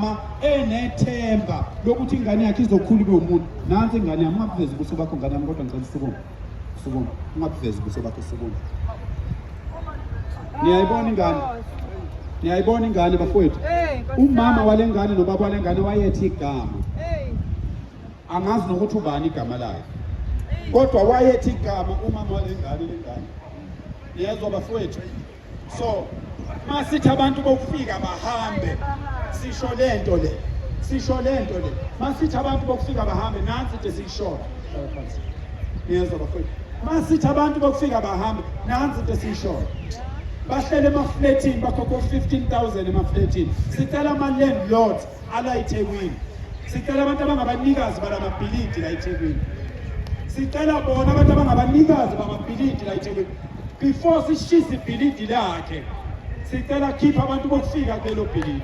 umama enethemba lokuthi ingane yakhe izokhula ibe umuntu. Nansi ingane yami, ungabuvezi ubuso bakho ngane yami, kodwa ngicela usukume. Sukume, ungabuvezi ubuso bakho, sukume. Niyayibona ingane? Niyayibona ingane bafowethu? Umama wale ngane nobaba wale ngane wayethi igama. Angazi nokuthi ubani igama lakhe. Kodwa wayethi igama umama wale ngane lengane. Niyezwa bafowethu? So, masithi abantu bokufika bahambe, sisho lento le. Sisho lento le. Masithi abantu bokufika bahambe, nansi into siyisho. Niyezwa bafowethu? Masithi abantu bokufika bahambe, nansi into siyisho. Bahlele emafletini bakhokho 15,000 emafletini. Sicela ama-landlords ala eThekwini. Sicela abantu abangabanikazi balamabhilidi la eThekwini. Sicela bona abantu abangabanikazi bamabhilidi la eThekwini. Before sishisa ibhilidi lakhe, sicela khipha abantu bokufika kulelo bhilidi.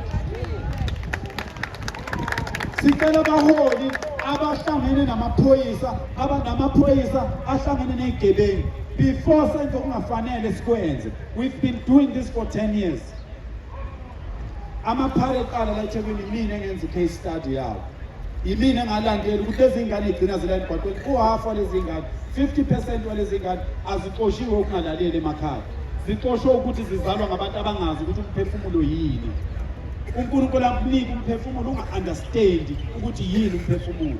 Sicela abaholi abahlangene namaphoyisa, abanamaphoyisa ahlangene nezigebengu. Before senze okungafanele sikwenze. We've been doing this for 10 years. Amaphare eqala la eThekwini mina engenza i-case study yawo. Yimina engalandeli ukuthi lezi ngane igcina zila emgwaqweni. U-half walezi ngane, 50% walezi ngane azixoshiwe ukungalaleli emakhaya. Zixoshwe ukuthi zizalwa ngabantu abangazi ukuthi umphefumulo yini. uNkulunkulu akunika umphefumulo unga-understand ukuthi yini umphefumulo.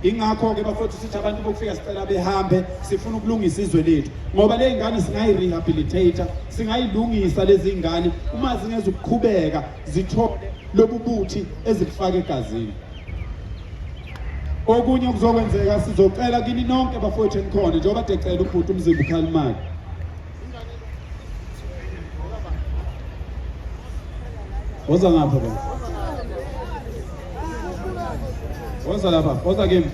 Ingakho-ke bafowethu sithi abantu bokufika sicela behambe, sifuna ukulungisa izwe lethu. Ngoba le ngane singayi-rehabilitate, singayilungisa lezi ngane uma zingeza ukuqhubeka zithole lobu buthi ezikufaka egazini. Okunye okuzokwenzeka sizocela kini nonke bafowethu enikhona njengoba kade ecela ubhuti umzimba ukhalimali. Woza ngapha baba. Woza lapha, woza kimi.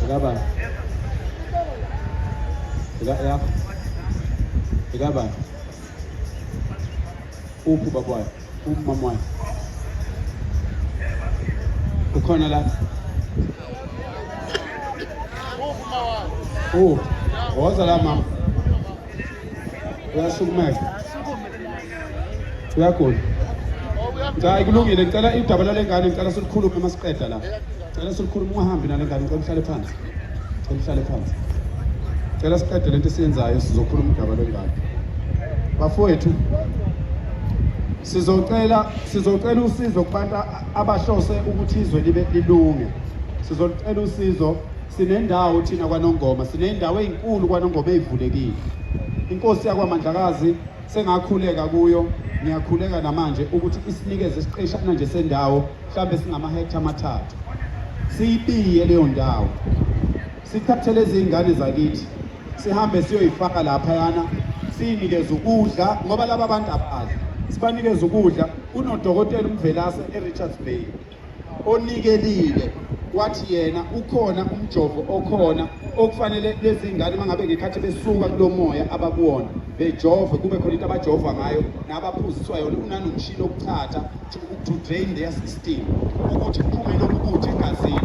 Igaba. Ya. Igaba. Uphu babwayo, umama wayo. Ukhona la. Oh, woza la mama. Uyasukumeka. Uyakhona. Cha ikulungile ngicela idaba lengane ngicela silikhulume masiqeda la. Ngicela silikhulume ungahambi nalengane ngicela uhlale phansi. Ngicela uhlale phansi. Ngicela siqede lento esiyenzayo sizokhuluma idaba lengane. Bafowethu sizocela usizo kubantu abahlose ukuthi izwe libe lilunge. Sizocela usizo. Sinendawo thina kwaNongoma, sinendawo ezinkulu kwaNongoma ezivulekile. Inkosi yakwaMandlakazi sengakhuleka kuyo, ngiyakhuleka namanje ukuthi isinikeze isiqeshana nje sendawo mhlambe singama-hektare amathathu. Siyibiye leyo ndawo. Sithathe lezi ngane zakithi, sihambe siyoyifaka lapha yana, sinikeze ukudla ngoba laba abantu abadla. Sibanikeze ukudla. Unodokotela uMvelase eRichards Bay onikelile wathi yena ukhona umjovo okhona okufanele lezi ngane mangabe ngekhathi besuka kulomoya abakuwona bejove kube khona into abajova ngayo nabaphuziswa yona unanomshini okuthatha to drain their system ukuthi kuphume lokhu kuthi egazini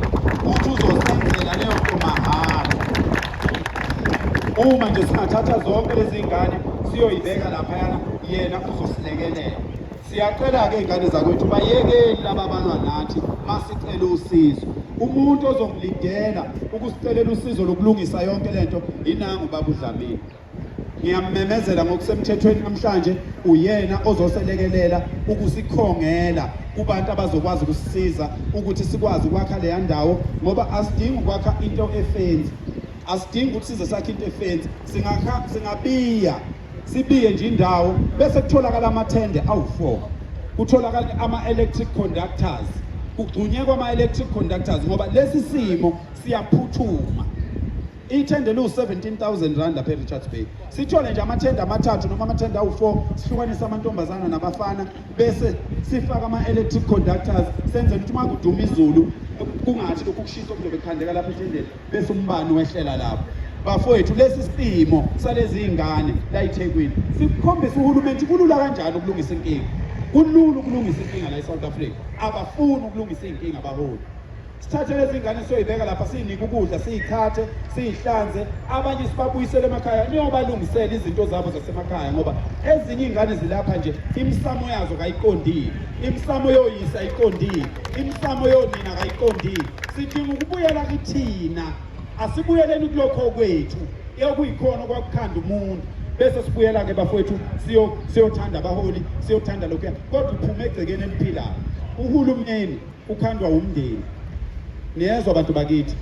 uthi uzosenzela leyo nto mahhala. Uma nje singathatha zonke lezi ngane siyoyibeka lapha yana yena uzosilekelela. Siyacela-ke ingane zakwethu bayekeli laba abanwa nathi masicela usizo. Umuntu ozomlidela ukusicelela usizo lokulungisa yonke lento inangu baba uDlamini. Ngiyamemezela ngokusemthethweni namhlanje uyena ozoselekelela ukusikhongela kubantu abazokwazi ukusisiza ukuthi sikwazi ukwakha leya ndawo ngoba asidingi ukwakha into efensi. Asidingi ukuthi size sakhe into efensi. Singabiya sibiye nje indawo bese kutholakala amathende awu4. Kutholakala ama-electric conductors. Kugcunyekwa ama-electric conductors ngoba lesi simo siyaphuthuma. Ithende lu-17,000 rand lapha eRichards Bay. Sithole nje amathende amathathu noma amathende awu4 sihlukanisa amantombazana nabafana bese sifaka ama-electric conductors senze ukuthi uma kuduma izulu kungathi lokhu kushisa okuzobe kukhandeka lapha ethendeni bese umbani wehlela lapho. Bafowethu lesi simo salezi ngane la eThekwini sikhombisa uhulumeni kulula kanjani ukulungisa inkinga. Kulula ukulungisa inkinga la eSouth Africa. Abafuni ukulungisa inkinga abaholi. sithathe lezi ngane siyoyibeka lapha siyinike ukudla siyikhathe siyihlanze abanye sibabuyisele emakhaya niyobalungisela izinto zabo zasemakhaya ngoba ezinye ingane zilapha nje imsamo yazo kayiqondile imsamo yoyisa ayiqondile imsamo yonina kayiqondile sidinga ukubuyela kithina asibuyeleni kulokho kwethu yokuyikhona kwakukhanda umuntu bese sibuyela ke bafowethu siyothanda abaholi siyothanda lokho kodwa uphume egcekeni eliphilayo uhulumeni ukhandwa umndeni niyezwa abantu bakithi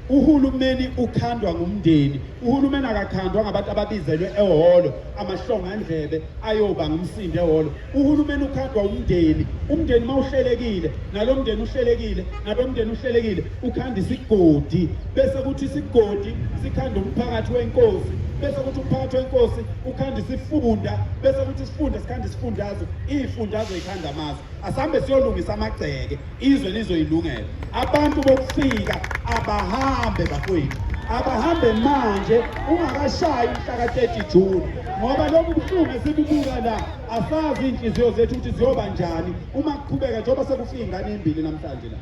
uhulumeni ukhandwa ngumndeni uhulumeni akakhandwa ngabantu ababizelwe ehholo amahlongandlebe ayoba ngumsindo ehholo uhulumeni ukhandwa umndeni mawuhlelekile nalomndeni uhlelekile ukhanda isigodi bese kuthi isigodi sikhanda umphakathi wenkosi bese kuthi umphakathi wenkosi ukhanda isifunda bese kuthi isifunda sikhanda isifundazwe izifundazwe ikhanda amazwe asambe siyolungisa amagceke izwe lizoyilungela abantu bokufika abahambe bafowethu abahambe manje ungakashayi umhla ka-30 June ngoba lokhu buhlungu esibubuka la asazi inhliziyo zethu ukuthi ziyoba njani uma kuqhubeka njengoba sekufika ingane embili namhlanje la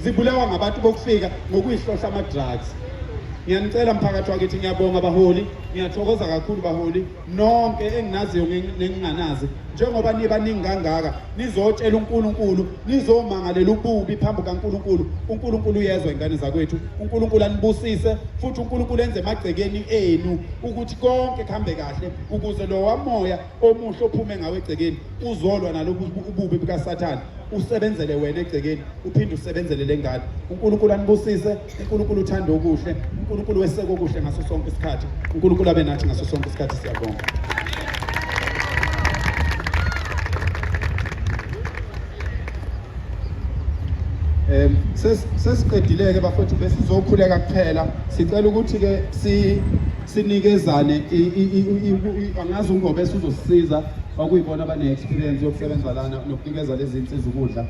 zibulawa ngabantu bokufika ngokuyihlohla ama-drugs ngiyanicela mphakathi wakithi ngiyabonga baholi ngiyathokoza kakhulu baholi nonke enginaziyo nenginganazi njengoba nibaningi kangaka nizotshela uNkulunkulu nizomangalela ububi phambi kaNkulunkulu uNkulunkulu uyezwa ingane zakwethu uNkulunkulu anibusise futhi uNkulunkulu enze emagcekeni enu ukuthi konke kuhambe kahle ukuze lo wamoya omuhle ophume ngawe egcekeni uzolwa nalobu ububi bukaSathane usebenzele wena egcekeni uphinde usebenzele lengane uNkulunkulu anibusise uNkulunkulu uthanda okuhle uNkulunkulu weseke okuhle ngaso sonke isikhathi uNkulunkulu abe nathi ngaso sonke isikhathi siyabonga sesiqedile ke bafowethu bese sizokhuleka kuphela sicela ukuthi ke sinikezane angazi ungobe uzosisiza okuyibona abane experience yokusebenza lana nokunikeza lezi insizwa ukudla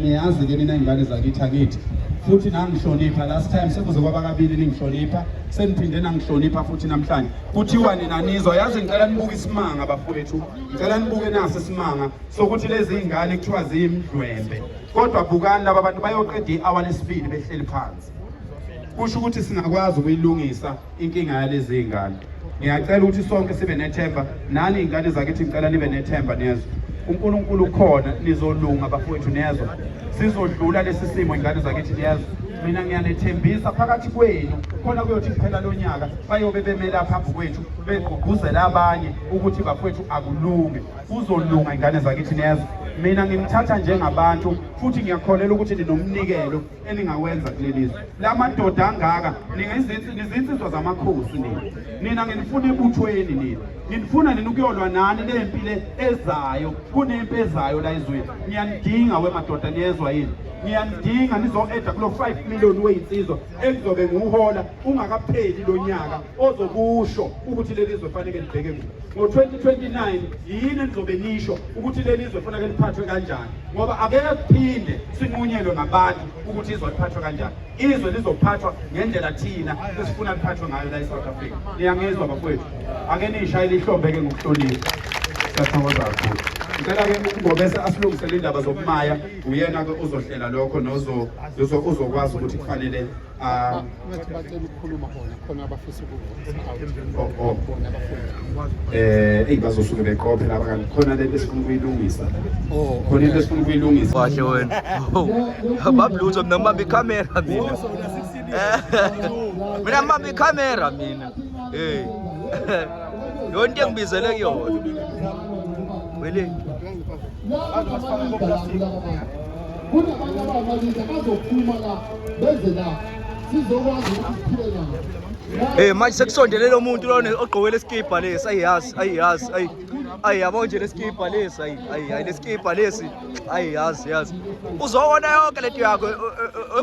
niyazi ke mina ingane zakithi futhi nangihlonipha last time sekuze kwaba kabili ningihlonipha seniphinde nangihlonipha futhi namhlanje kuthiwa nina nizwa yazi ngicela nibuke isimanga bafowethu ngicela nibuke nasi isimanga sokuthi lezi ingane kuthiwa zimdlwembe kodwa bukani laba bantu bayoqeda i-hour lesibili behleli phansi kusho ukuthi singakwazi ukuyilungisa inkinga yalezi ingane ngiyacela ukuthi sonke sibe nethemba nani ingane zakithi ngicela nibe nethemba nezwe uNkulunkulu ukhona nizolunga bafowethu nezwe sizodlula lesi simo ingane zakithi nezwe mina ngiyanethembisa phakathi kwenu khona kuyothi kuphela lonyaka bayobe bemela phambi kwethu begqugquzela abanye ukuthi bafowethu akulunge uzolunga ingane zakithi nezwe mina ngimthatha njengabantu futhi ngiyakholela ukuthi ninomnikelo eningawenza kulelizwe lamadoda angaka nizinsizwa zamakhosi nina nginifuna ebuthweni nina ngifuna nina ukuyolwa nani lempilo ezayo kunempi ezayo la ezweni ngiyanidinga wemadoda niyezwa yini ngiyandinga nizo-eda kulo 5 million weyinsizwa ekuzobe nguhola ungakapheli lo nyaka ozokusho ukuthi leli zwe fanele libheke ngo-2029 yini nizobe nisho ukuthi leli zwe fanele liphathwe kanjani ngoba akeke kuphinde sinqunyelwe ngabantu ukuthi izwe liphathwe kanjani izwe lizophathwa ngendlela thina esifuna liphathwe ngayo la eSouth Africa niyangizwa bafowethu ake niyishayele ihlombe-ke ngokuhlonipha siyathokoza kakhulu ngicela-ke ngobese asilungisele indaba zokumaya uyena-ke uzohlela lokho uzokwazi ukuthi kufanele bazosuke beqophe laba kanti khona lento esifuna ukuyilungisa khona into esifuna ukuyilungisa kahle wena babluzo mina ngibamba ikhamera mina mina ngibamba ikhamera mina yonke engibizele kuyona wele kunabantu abaningi abazophuma la beze la sizokwazi ukuphila nabo manje sekusondele lo muntu lona ogqokele iskipa lesi ayi yabo nje leskipa lesi ayi leskipa lesi ayi yazi uzobona yonke lento yakho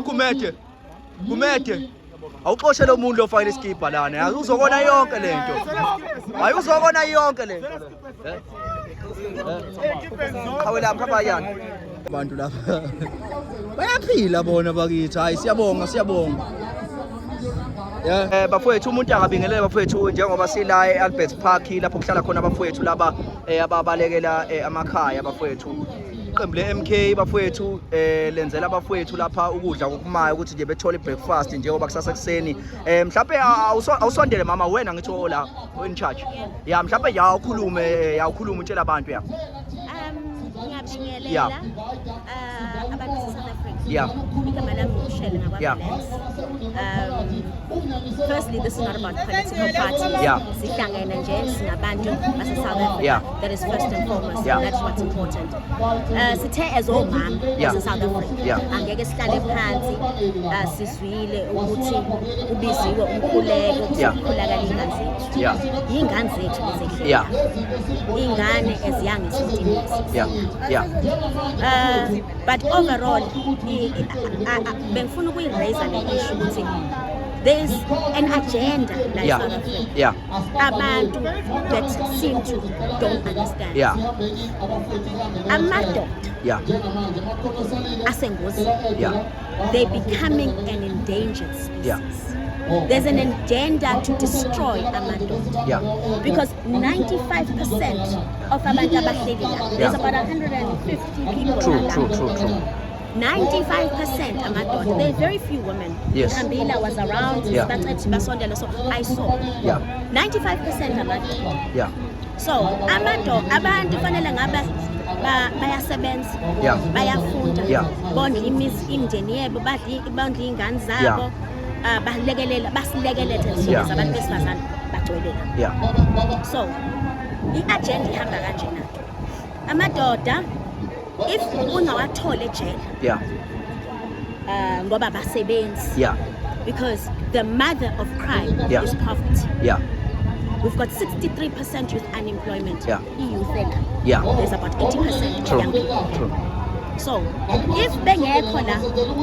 kumede awuxoshe lo muntu ofake iskipa lana yazi uzobona yonke lento hayi uzobona yonke lento khawela phapha yana abantu lapha bayaphila bona bakithi hayi siyabonga bafowethu umuntu angabingelele bafowethu njengoba sila eAlbert Park lapho kuhlala khona bafowethu laba ababalekela amakhaya bafowethu iqembu le-MK bafowethu lenzela abafowethu lapha ukudla kokumayo ukuthi nje bethole ibreakfast njengoba kusasa kuseni. Mhlawumbe awusondele mama wena ngitho la in charge. Ya mhlawumbe yawukhuluma utshela abantu ya. Ngiyabingelela abantu base-South Africa. Yeah. Igama lami uShele ngakwaBalance. Firstly, this is not about political parties. Yeah. Sihlangene nje singabantu base-South Africa. Yeah. That is first and foremost. Yeah. That's what's important. Sithe as omama base-South Africa. Yeah. Angeke sihlale phansi siswile ukuthi ubiziwe umkhuleko ukukhulakala ingane zethu. Yeah. Ingane zethu lezi Yeah. ingane as young as 15 years. Yeah. But overall, bengifuna ukuyiraise le issue ukuthi there's an agenda like South Africa. Yeah. Abantu that seem to don't understand. Yeah. Amadoda Yeah. asengozi. Yeah. They're becoming an endangered species. Yeah. There's an agenda to destroy amadoda. Yeah. Because 95% of abantu abahleli la, there's about 150 people. True. 95% amadoda. There are very few women. Yes. Kambila was around. Yeah. So I saw. Yeah. 95% amadoda. Yeah. So amadoda abantu fanele ngaba bayasebenza, bayafunda, bondla imindeni yebo, bondla ingane zabo, basilekelela thina abantu besifazane bagcwele. So i-agenda ihamba kanjena. Amadoda if ungawathole ejele ngoba basebenzi, because the mother of crime is poverty. We've got 63% youth unemployment. Youth there's about 80% young people. So if bengekho la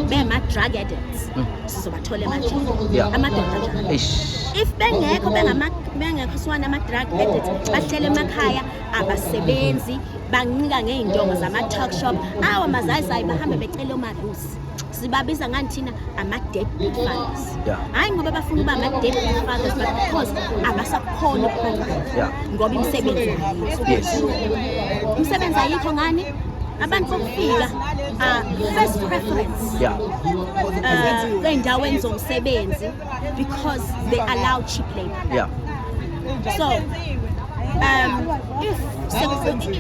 bema drug addicts sizobathola emajele amadoda njalo. If bengekho bengekho swana ama drug addicts bahlele emakhaya abasebenzi bancika ngeindongo zama talk shop mazayizayi bahambe becela umalusi. Sibabiza ngani thina ama-deadbeat fathers. Hayi ngoba bafuna ukuba ama-deadbeat fathers but because abasakhona ukukhokha ngoba imisebenzi ayikho. Imisebenzi ayikho ngani? Abantu bokufika first preference kwey'ndaweni zomsebenzi because they allow cheap labor. So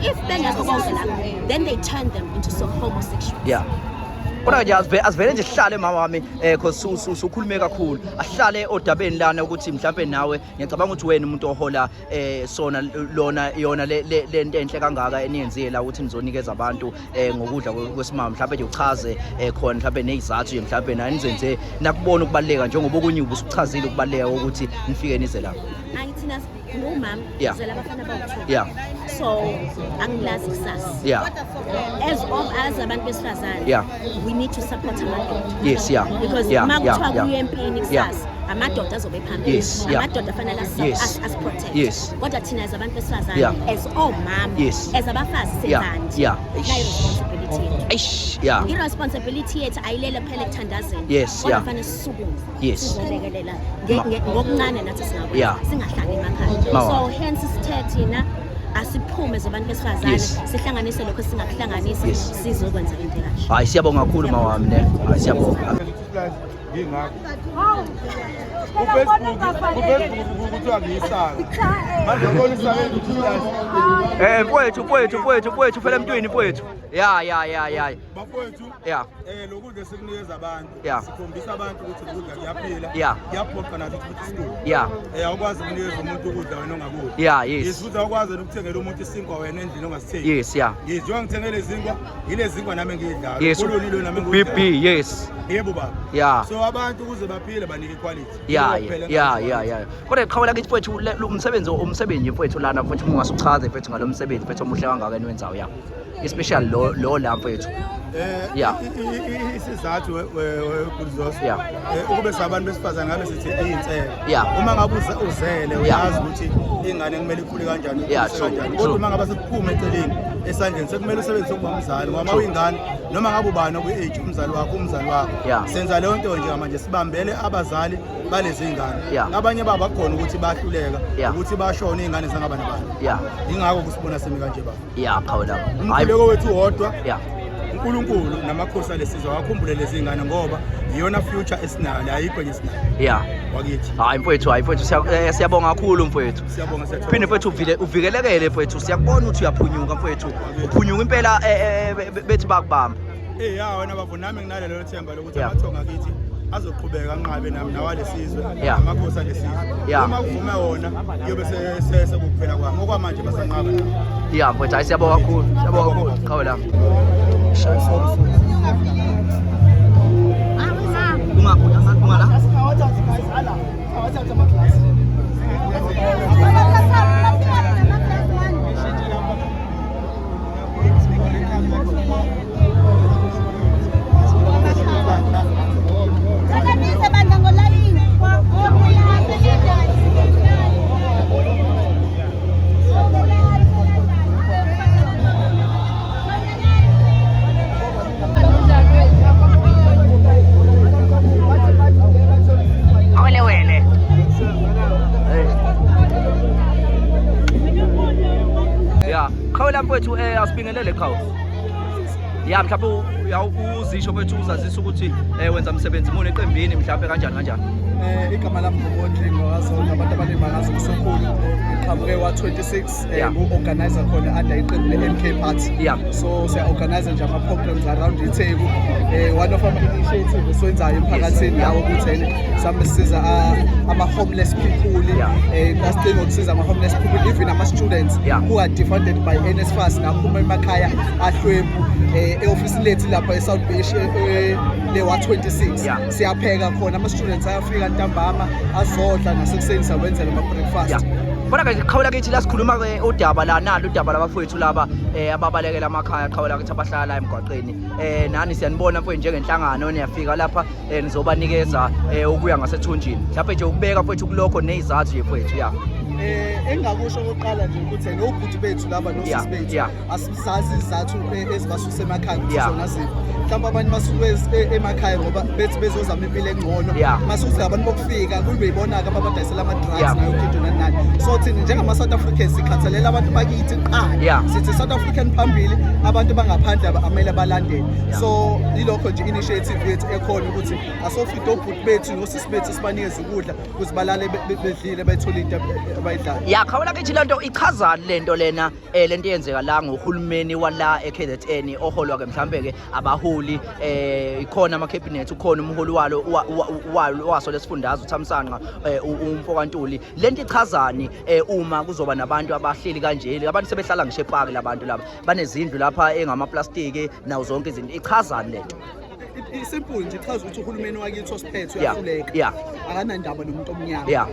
if bengekho bonke lapho then they turn them into some homosexuals. Kodwa nje asivele nje sihlale mama wami because usukhulume kakhulu ahlale odabeni lana ukuthi mhlawumbe nawe ngiyacabanga ukuthi wena umuntu ohola sona yona le nto enhle kangaka eniyenziwe la ukuthi nizonikeza abantu ngokudla kwesimama mhlawumbe nje uchaze khona mhlawumbe nezizathu nje mhlawumbe na nizenze nakubona ukubaleka njengoba okunye ubusuchazile ukubaleka ukuthi nifike nize la. Thina ngumama zela abafana bawu2. So angilazi kusasa. As abantu besifazane we need to support amadoda. Because makuthiwa kuye empini kusasa amadoda azobe phambili. Amadoda fanele as protect. Kodwa thina as abantu besifazane as omama as abafazi senzani. Responsibility yethu. Irresponsibility yethu ayilele phela ekuthandazeni. Kodwa fanele sisukume. Sizolekelela ngokuncane nathi singakwazi singahlali emakhaya. So hence sithe thina asiphume zabantu besifazane sihlanganise lokho singakuhlanganisa sizokwenza into kahle. Hayi siyabonga kakhulu mama wami ne. Hayi siyabonga. kuthiwa ngiyisaka manje ngibona isaka mfowethu phela emntwini mfowethu. bafowethu lokudla sikunikeza abantu sikhombisa abantu ukuthi ukudla kuyaphila kuyaphoqa nathi ukuthi sikudle awukwazi ukunikeza umuntu ukudla wena ongakudli futhi awukwazi ukuthengela umuntu isinkwa wena endlini ongasithengi. Njengoba ngithengele izinkwa yile zinkwa nami engiyidlayo kulolilo nami engiyidlayo. Yebo baba. So abantu ukuze baphile banike equality. Kodwa qhawela kithi mfowethu umsebenzi mfowethu lana mfowethu ungasuchaze mfowethu ngalo msebenzi mfowethu omuhle kangaka eniwenzayo especially lo la mfowethu. Isizathu weGudzoso ukube sabantu besifazane ngabe sithi iyinselo. Uma ngabe uzele uyazi ukuthi ingane kumele ikhule kanjani kodwa uma ngabe sikuphuma eceleni esandleni sekumele usebenzise ngumzali ngoba uyingane noma ngabe ubani ku-age umzali wakho senza leyo nto nje manje sibambele abazali balezi ngane abanye baba khona ukuthi bahluleka ukuthi bashone izingane zangaba nabani ingakho kusibona simi kanje baba khawula umkhuleko wethu wodwa uNkulunkulu namakhosi alesizwe wakhumbule lezi ngane ngoba iyona future esinayo ayikho nje esinayo wakithi mfowethu siyabonga kakhulu mfowethu siyabonga phinde mfowethu uvikelekele mfowethu siyakubona ukuthi uyaphunyuka mfowethu uphunyuka impela bethi bakubamba wena bafo nami nginalelo themba lokuthi amathonga akithi azoqhubeka anqabe nami nawalesizwe amakhosi alesizwe uma kuvume wona kuyobe sekuphela kwami okwamanje basanqaba mfowethu siyabonga kakhulu khawula khawula mfowethu asibingelele khawula mhlawumbe uzisho mfowethu uzazisa ukuthi wenza umsebenzi muni eqembini mhlawumbe kanjani igama lami ngumondlingo ngazona abantu abaningi bangazi kusokhulu ngiqhamuke wa-26 ku-organizer khona under iqembu le-MK Party so siya-organize nje ama-programs around itheku one of ama-initiative esiwenzayo emphakathini lawo ukuthi sambe sisiza ama-homeless people kasidinga ukusiza ama-homeless people even ama-students who are defunded by NSFAS naphuma emakhaya ahlwempu e-ofisi lethu lapha e-South Beach le-wa-26 siyapheka khona ama-students ayafika ntambama azodla nasekuseni sawenzela ama-breakfast Kodwa khawula kithi la sikhuluma udaba la nalo udaba labafowethu laba ababalekela amakhaya khawula kithi abahlala la emgwaqeni nani siyanibona mfowethu njengenhlangano niyafika lapha nizobanikeza ukuya ngasethunjini mhlawumbe nje ukubeka mfowethu kulokho nezizathu nje mfowethu engakusho oqala nje ukuthi nobhuti bethu laba nosisi bethu asisazi izathu ezibasuse emakhaya ukuthi zona ziphi mhlawumbe abantu basuke emakhaya ngoba bethi bezozama impilo engcono masukuthi abantu bokufika kube yibona-ke abadayisela ama-drugs nayo into nani so thina njengama-South Africans sikhathalela abantu bakithi kuqala sithi South African phambili abantu bangaphandle amele balandele so yilokho nje initiative yethu ekhona ukuthi asofika obhuti bethu nosisi bethu sibanikeze ukudla ukuze balale bedlile bethole into abayidlayo khawula kithi lento ichazani lento lena lento yenzeka la ngohulumeni wala eKZN oholwa ke mhlambe ke abaholi ikhona ama cabinet ukhona umholi walo waso lesifundazwe uThamsanqa umfokantuli lento ichazani uma kuzoba nabantu abahleli kanjeli abantu sebehlala ngisho ePark labantu laba banezindlu lapha engama plastic nawo zonke izinto ichazani lento isimple nje ichaza ukuthi uhulumeni wakithi osiphethe uyahluleka akanandaba nomuntu omnyama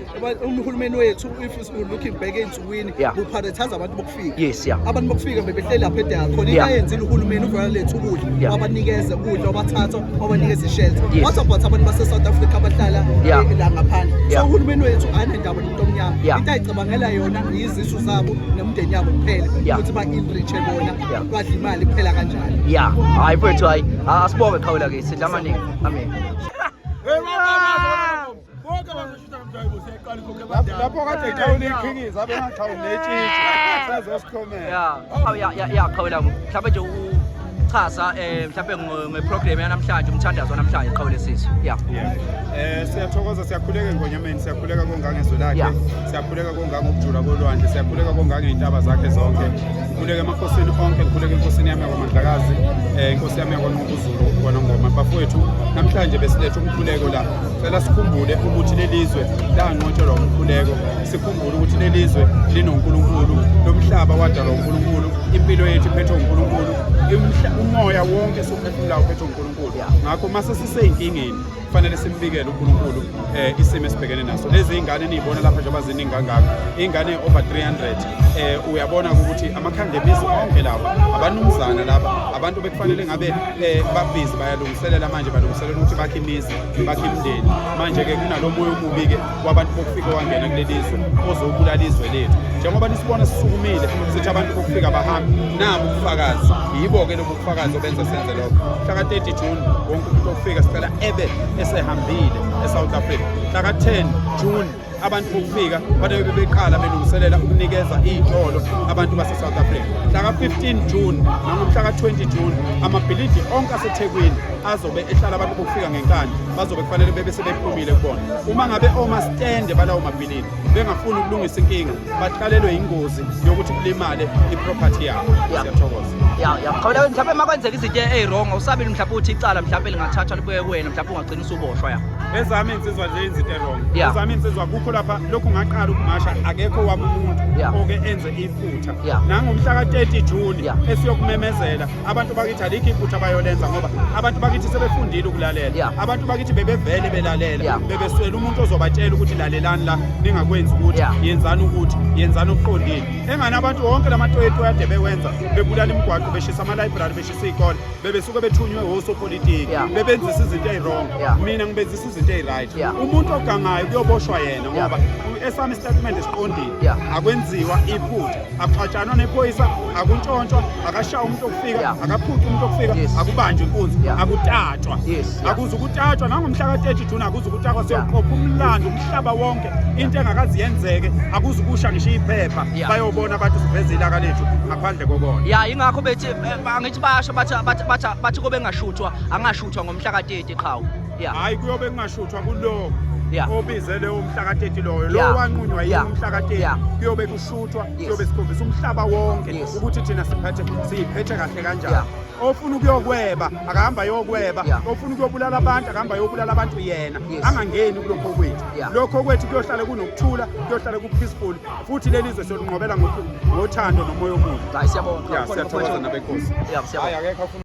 uhulumeni wethu if looking back ensukwini uprioritize abantu bokufika abantu bokufika bebehleli lapha edela khona into ayenzile uhulumeni uvela lethu ukudla wabanikeza ukudla wabathatha wabanikeza ishelter what about abantu base South Africa abahlala la ngaphandle so uhulumeni wethu akanandaba nomuntu omnyama into ayicabangela yona izisu zabo nomndeni yabo kuphela ukuthi ba-enriche bona badla imali kuphela kanjalo hayi mfowethu hayi asibonge khawula ke sidla amaningi amen lapho kade khawula ikhikiza abengakhawula netshitshi sezosikhomela khawula mhlawumbe nje uchaza mhlawumbe ngeprogram yanamhlanje umthandazo wanamhlanje khawule sisi siyathokoza siyakhuleka ngonyameni siyakhuleka kongangezo lakhe siyakhuleka kongangokujula kolwandle siyakhuleka kongangey'ntaba zakhe zonke khuleka emakhosini onke khuleka enkosini yami yakwaMandlakazi inkosi yami yakwaNgqunguzulu kwanongoma bafowethu namhlanje besiletha umkhuleko la cela sikhumbule ukuthi lelizwe lanqotshelwa umkhuleko sikhumbule ukuthi lelizwe linoNkulunkulu lomhlaba wadalwa uNkulunkulu impilo yethu iphethwe uNkulunkulu umoya wonke sophefumulayo uphethwe uNkulunkulu ngakho mase sisey'nkingeni kufanele simbikele uNkulunkulu isimo esibhekene naso. Lezi ingane niyibona lapha njengoba ziningi kangaka, ingane over 300, uyabona ukuthi amakhandebisi onke lawo abanumzana laba abantu bekufanele ngabe babhizi bayalungiselela manje, balungiselela ukuthi bakhe imizi, bakhe imindeni. Manje ke kunalo moya omubi ke wabantu bokufika wangena kulelizwe ozobulala izwe lethu. Njengoba nisibona sisukumile sithi abantu bokufika bahambe, nabo ubufakazi, yibo ke lobu bufakazi obenza senze lokho. Mhla ka 30 June wonke umuntu ofika sicela ebe esehambile eSouth Africa. Mhla ka 10 June abantu bokufika babe beqala belungiselela ukunikeza izitolo abantu base South Africa. Mhla ka 15 June nangomhla ka 20 June amabhilidi onke aseThekwini azobe ehlala abantu bokufika ngenkani, bazobe kufanele bebe sebephumile kubona. Uma ngabe oma stand balawo mabhilidi bengafuni ukulungisa inkinga, baqalelwe ingozi yokuthi kulimale iproperty yabo. Siyathokoza. Khawula mhlawumbe makwenzeka izinto ezirong usabili mhlawumbe uthi icala mhlawumbe lingathathwa libuye kuwena mhlawumbe ungagcina usuboshwa ya. Ezami insizwa nje izinto erong. Ezami insizwa kukho lapha lokhu ngaqala ukumasha akekho wami umuntu oke enze ifutha. Nangomhla ka 30 June esiyokumemezela abantu bakithi alikho ifutha bayolenza ngoba abantu bakithi sebefundile ukulalela. Abantu bakithi bebevele belalela, bebeswela umuntu ozobatshela ukuthi lalelani la ningakwenzi ukuthi yenzani ukuthi yenzani okuqondile. Engane abantu wonke lamatoyeto yade bewenza bebulala imigwaqo, beshisa ama library, beshisa izikole, bebesuke bethunywe osopolitiki, bebenzisa izinto ezirong. Mina ngibenzisa izinto eziright. Umuntu ogangayo kuyoboshwa yena ngoba esami statement esiqondile, akwenziwa iphutha, akuxatshanwa nephoyisa, akuntshontshwa, akashaya umuntu okufika, akaphuthi umuntu okufika, akubanjwe inkunzi, akutatshwa. Akuze ukutatshwa nangomhla ka 30 June akuze ukutatshwa, siyoqopha umlando umhlaba wonke, into engakazi yenzeke, akuze ukusha ngisho iphepha bayobona abantu siveza ilaka lethu ngaphandle kokona. Ingakho bethi angithi basho bathi kube ngashuthwa, angashuthwa ngomhla ka 30 qhawu. Hayi kuyobe kungashuthwa kulo obizele umhla ka 30 loyo lo wanqunywa yini umhla ka 30 kuyobe kushuthwa, kuyobe sikhombisa umhlaba wonke ukuthi thina siyiphethe kahle kanjani. Ofuna ukuyokweba akahamba yokweba, ofuna ukuyobulala abantu akahamba yobulala abantu yena, angangeni kulokho kwethu. Lokho kwethu kuyohlala kunokuthula, kuyohlala ku-peaceful, futhi lelizwe siyolinqobela ngothando nomoya omuhle. Siyabonga. Siyathokoza nabekhosi. Siyabonga.